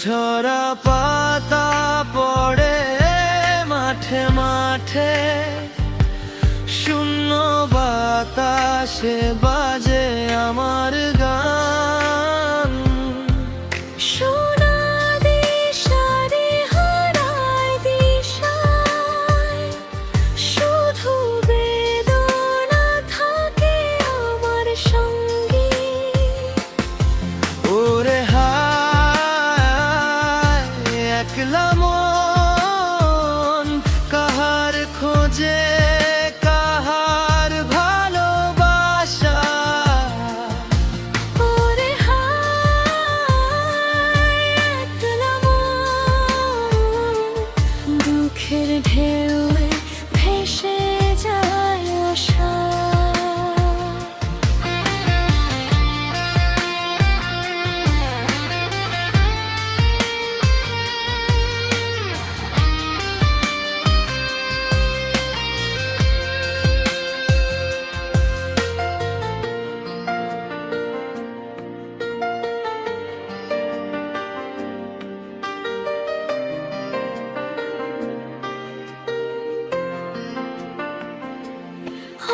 ঝরা পাতা পড়ে মাঠে মাঠে, শূন্য বাতাসে বাজে আমার গান। সোনা দিশারি হারায় দিশায়, শুধু বেদনা থাকে আমার সঙ্গে। ওরে হায় একলা মন, কাহার খোঁজে কাহার ভালোবাসা। ওরে হায় একলা মন, দুঃখের ঢেউয়ে ভেসে যায় আশা।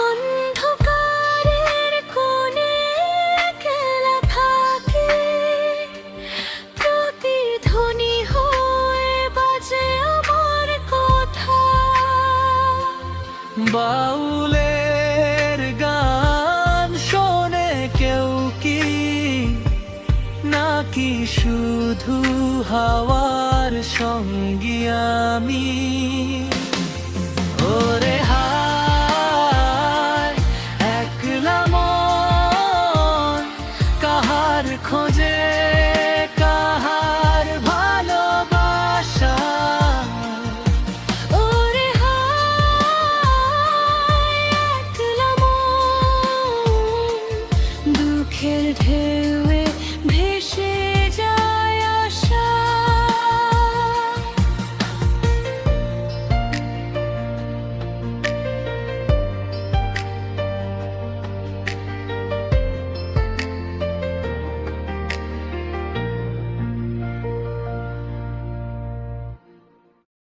অন্ধকারের কোণে একলা থাকে, প্রতিধ্বনি হয়ে বাজে আমার কথা। বাউলের গান শোনে কেউ কি, নাকি শুধু হাওয়ার সঙ্গী আমি?